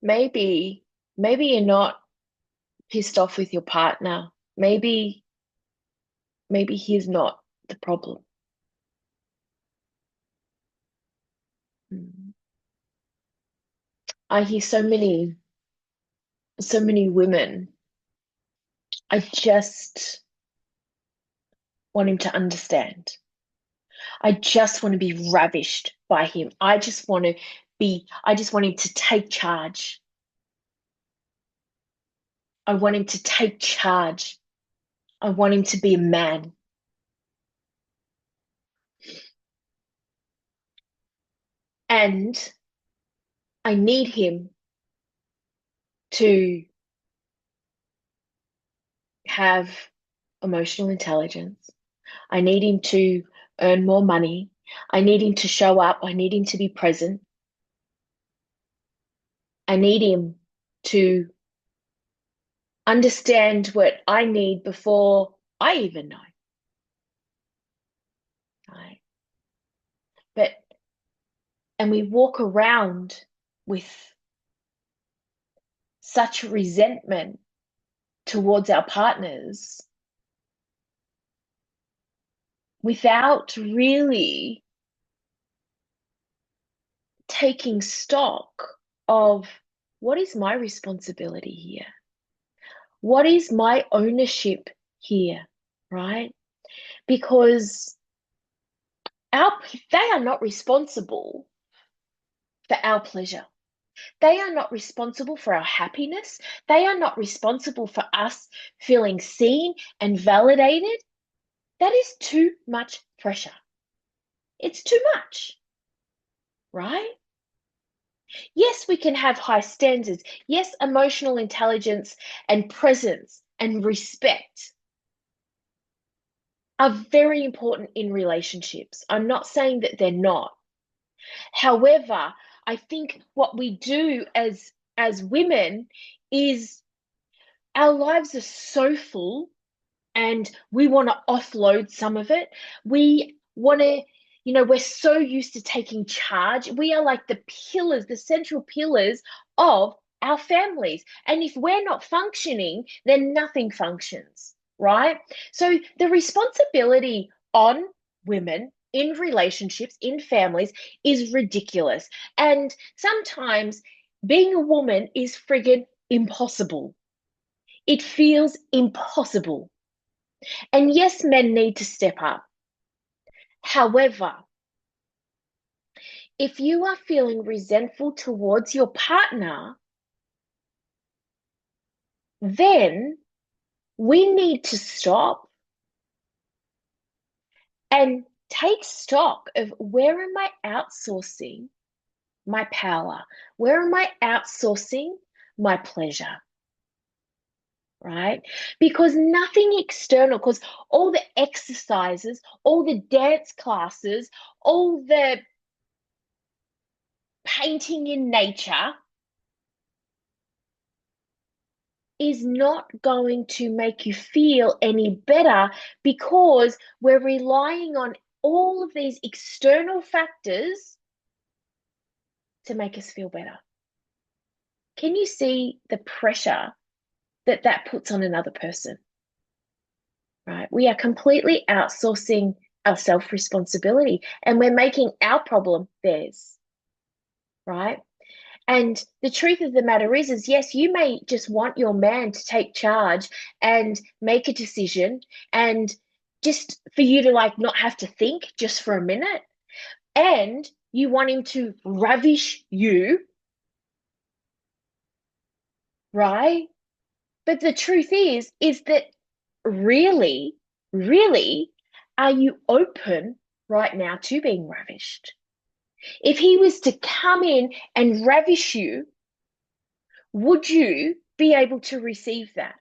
maybe, maybe you're not pissed off with your partner. Maybe he's not the problem. Mm. I hear so many women. I just want him to understand. I just want to be ravished by him. I just want him to take charge. I want him to take charge. I want him to be a man. And I need him to have emotional intelligence. I need him to earn more money. I need him to show up. I need him to be present. I need him to understand what I need before I even know. Right? But, and we walk around with such resentment towards our partners without really taking stock of what is my responsibility here? What is my ownership here? Right? Because our they are not responsible for our pleasure. They are not responsible for our happiness. They are not responsible for us feeling seen and validated. That is too much pressure. It's too much, right? Yes, we can have high standards. Yes, emotional intelligence and presence and respect are very important in relationships. I'm not saying that they're not. However, I think what we do as women is our lives are so full and we want to offload some of it. We want to, we're so used to taking charge. We are like the pillars, the central pillars of our families. And if we're not functioning, then nothing functions, right? So the responsibility on women in relationships, in families, is ridiculous. And sometimes being a woman is friggin' impossible. It feels impossible. And yes, men need to step up. However, if you are feeling resentful towards your partner, then we need to stop and take stock of where am I outsourcing my power? Where am I outsourcing my pleasure? Right? Because nothing external, because all the exercises, all the dance classes, all the painting in nature is not going to make you feel any better because we're relying on all of these external factors to make us feel better. Can you see the pressure that that puts on another person? Right? We are completely outsourcing our self responsibility and we're making our problem theirs. Right? And the truth of the matter is yes, you may just want your man to take charge and make a decision and just for you to like not have to think just for a minute. And you want him to ravish you, right? But the truth is that really, really, are you open right now to being ravished? If he was to come in and ravish you, would you be able to receive that?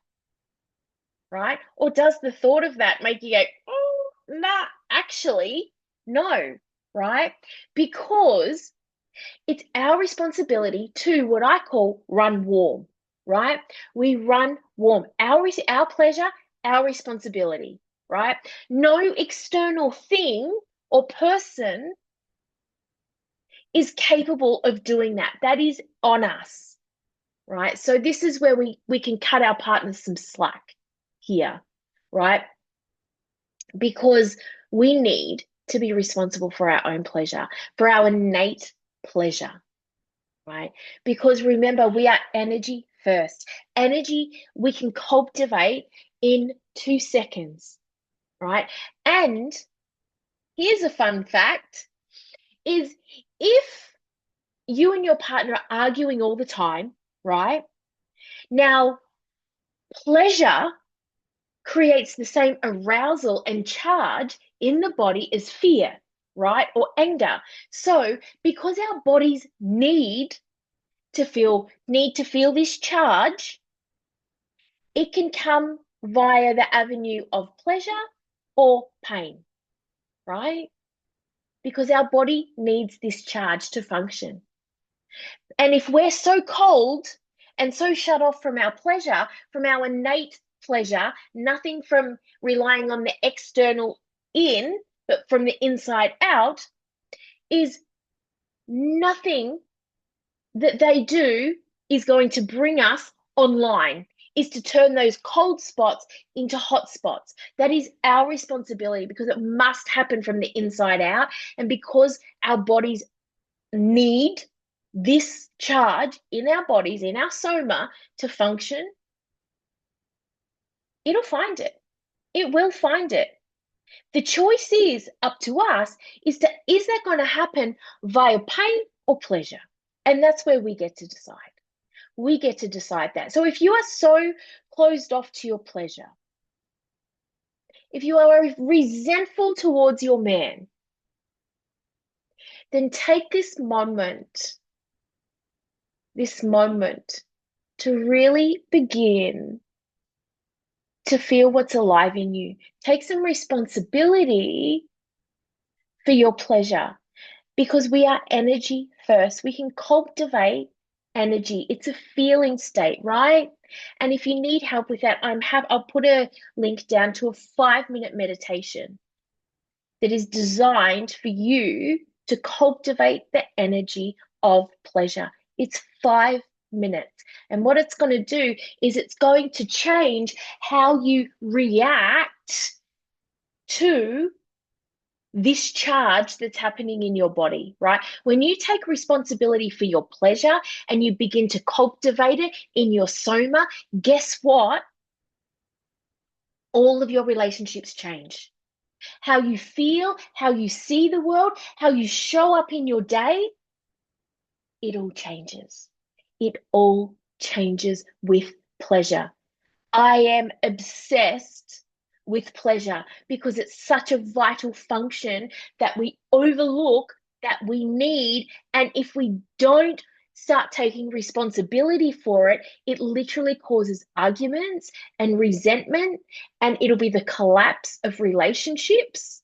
Right? Or does the thought of that make you go, oh, nah, actually, no, right? Because it's our responsibility to what I call run warm, right? We run warm. Our pleasure, our responsibility, right? No external thing or person is capable of doing that. That is on us. right? So this is where we can cut our partners some slack here, right? Because we need to be responsible for our own pleasure, for our innate pleasure, right? Because remember, we are energy first. Energy we can cultivate in 2 seconds, right? And here's a fun fact is if you and your partner are arguing all the time, right? Now, pleasure creates the same arousal and charge in the body as fear, right? Or anger. So, because our bodies need to feel this charge, it can come via the avenue of pleasure or pain, right? Because our body needs this charge to function. And if we're so cold and so shut off from our pleasure, from our innate pleasure, nothing from relying on the external in, but from the inside out, is nothing that they do is going to bring us online, is to turn those cold spots into hot spots. That is our responsibility because it must happen from the inside out. And because our bodies need this charge in our bodies, in our soma to function, it'll find it. It will find it. The choice is up to us is that going to happen via pain or pleasure? And that's where we get to decide. We get to decide that. So if you are so closed off to your pleasure, if you are resentful towards your man, then take this moment to really begin to feel what's alive in you. Take some responsibility for your pleasure because we are energy first. We can cultivate energy. It's a feeling state, right? And if you need help with that, I'll put a link down to a 5-minute meditation that is designed for you to cultivate the energy of pleasure. It's 5 minutes. And what it's going to do is it's going to change how you react to this charge that's happening in your body, right? When you take responsibility for your pleasure and you begin to cultivate it in your soma, guess what? All of your relationships change. How you feel, how you see the world, how you show up in your day, it all changes. It all changes with pleasure. I am obsessed with pleasure because it's such a vital function that we overlook, that we need. And if we don't start taking responsibility for it, it literally causes arguments and resentment, and it'll be the collapse of relationships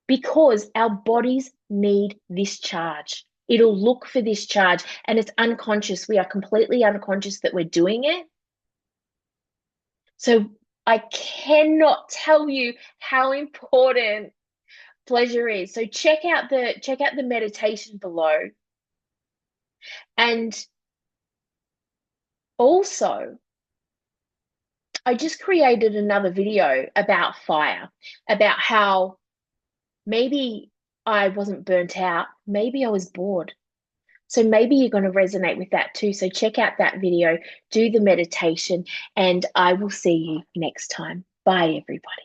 because our bodies need this charge. It'll look for this charge, and it's unconscious. We are completely unconscious that we're doing it. So I cannot tell you how important pleasure is. So check out the meditation below. And also, I just created another video about fire, about how maybe I wasn't burnt out, maybe I was bored. So maybe you're going to resonate with that too. So check out that video, do the meditation, and I will see you next time. Bye, everybody.